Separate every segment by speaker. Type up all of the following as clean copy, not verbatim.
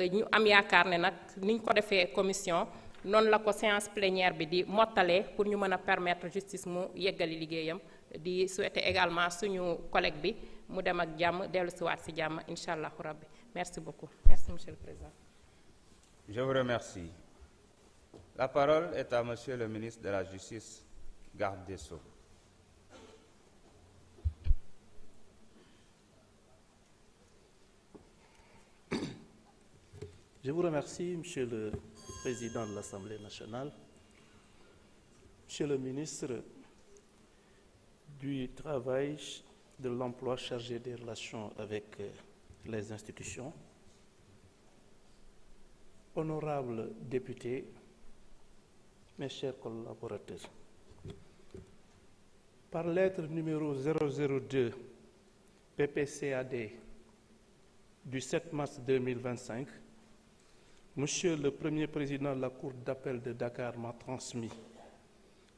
Speaker 1: ñu am yaakaar ne nag niñ ko defee commission noonu la ko séance plénière bi di mottalee pour ñu mën a permettre justice mu yeggali liggéeyam di souhaiter également suñu collègue bi mu dem ak jàmm dellu siwaat si jàmm incha allahu rabbi merci beaucoup. Merci monsieur le président.
Speaker 2: Je vous remercie. La parole est à monsieur le ministre de la Justice, garde des Sceaux.
Speaker 3: Je vous remercie, Monsieur le Président de l'Assemblée nationale, Monsieur le ministre du Travail, de l'Emploi chargé des relations avec les institutions, honorables députés, mes chers collaborateurs. Par lettre numéro 002 PPCAD du 7 mars 2025, Monsieur le Premier Président de la Cour d'appel de Dakar m'a transmis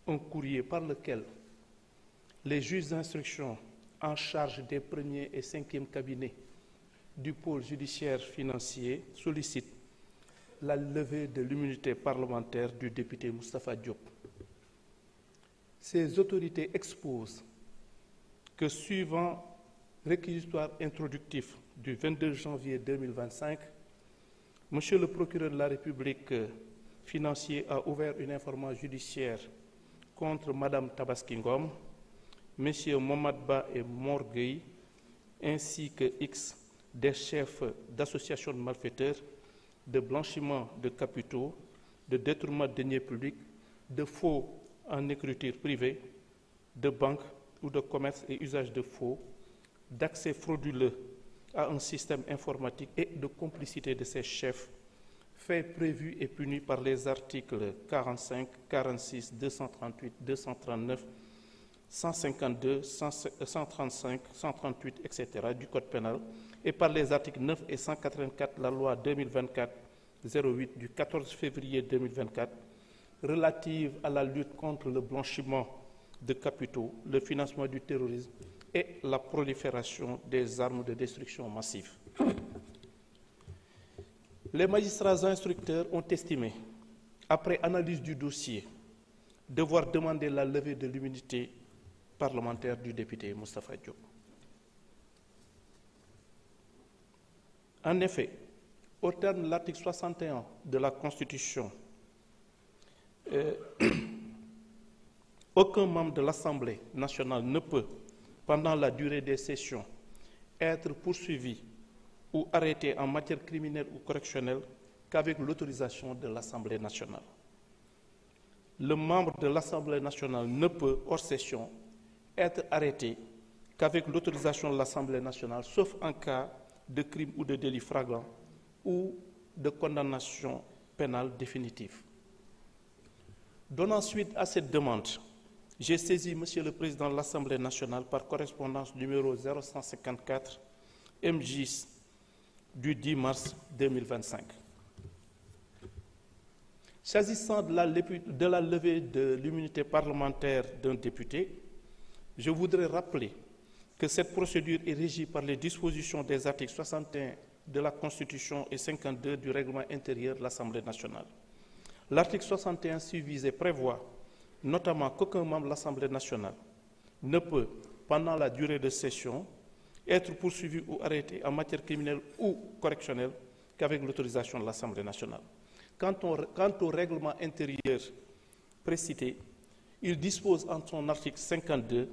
Speaker 3: un courrier par lequel les juges d'instruction en charge des premiers et cinquièmes cabinets du pôle judiciaire financier sollicitent la levée de l'immunité parlementaire du député Moustapha Diop. Ces autorités exposent que suivant réquisitoire introductif du 22 janvier 2025, Monsieur le procureur de la République financier a ouvert une information judiciaire contre Madame Tabaski Ngom, Messieurs Mohamed Ba et Morgueil, ainsi que X des chefs d'associations de malfaiteurs, de blanchiment de capitaux, de détournement de deniers publics, de faux en écriture privée, de banque ou de commerce et usage de faux, d'accès frauduleux à un système informatique et de complicité de ses chefs, faits prévus et punis par les articles 45, 46, 238, 239, 152, 135, 138, etc. du Code pénal et par les articles 9 et 184 de la loi 2024-08 du 14 février 2024 relative à la lutte contre le blanchiment de capitaux, le financement du terrorisme et la prolifération des armes de destruction massive. Les magistrats instructeurs ont estimé, après analyse du dossier, devoir demander la levée de l'immunité parlementaire du député Moustapha Diop. En effet, au terme de l'article 61 de la Constitution, aucun membre de l'Assemblée nationale ne peut, pendant la durée des sessions, être poursuivi ou arrêté en matière criminelle ou correctionnelle qu'avec l'autorisation de l'Assemblée nationale. Le membre de l'Assemblée nationale ne peut, hors session, être arrêté qu'avec l'autorisation de l'Assemblée nationale, sauf en cas de crime ou de délit flagrant ou de condamnation pénale définitive. Donnant suite à cette demande, j'ai saisi Monsieur le Président de l'Assemblée nationale par correspondance numéro 0154 MJ du 10 mars 2025. S'agissant de la levée de l'immunité parlementaire d'un député, je voudrais rappeler que cette procédure est régie par les dispositions des articles 61 de la Constitution et 52 du règlement intérieur de l'Assemblée nationale. L'article 61 suivisé prévoit notamment qu'aucun membre de l'Assemblée nationale ne peut, pendant la durée de session, être poursuivi ou arrêté en matière criminelle ou correctionnelle qu'avec l'autorisation de l'Assemblée nationale. Quant au règlement intérieur précité, il dispose en son article 52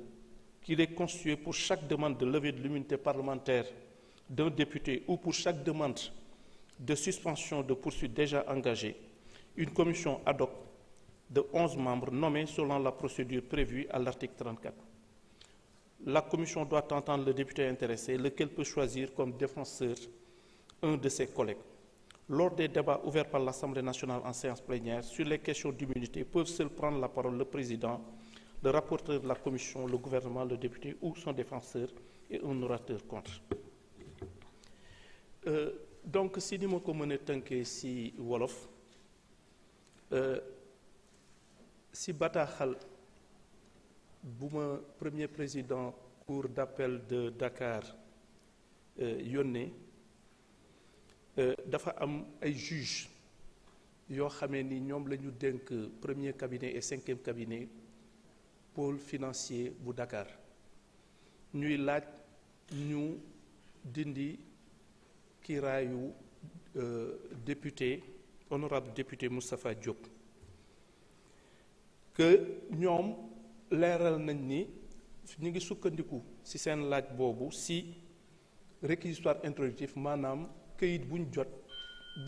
Speaker 3: qu'il est constitué pour chaque demande de levée de l'immunité parlementaire d'un député ou pour chaque demande de suspension de poursuite déjà engagée, une commission ad hoc de 11 membres nommés selon la procédure prévue à l'article 34. La commission doit entendre le député intéressé, lequel peut choisir comme défenseur un de ses collègues. Lors des débats ouverts par l'Assemblée nationale en séance plénière sur les questions d'immunité, peuvent seuls prendre la parole le président, le rapporteur de la commission, le gouvernement, le député ou son défenseur et un orateur contre. Donc, si nous avons si Wolof, si bataaxal bu ma premier président cour d'appel de Dakar yónnee dafa am ay juge yoo xamee ni ñoom la ñu dénk premier cabinet et 5e cabinet pôle financier bu Dakar ñuy laaj ñu dindi kiiraayu député honorable député Moustapha Diop que ñoom leeral nañ ni ñu ngi sukkandiku ci seen laaj boobu ci réquisitoire introductif maanaam këyit bu ñu jot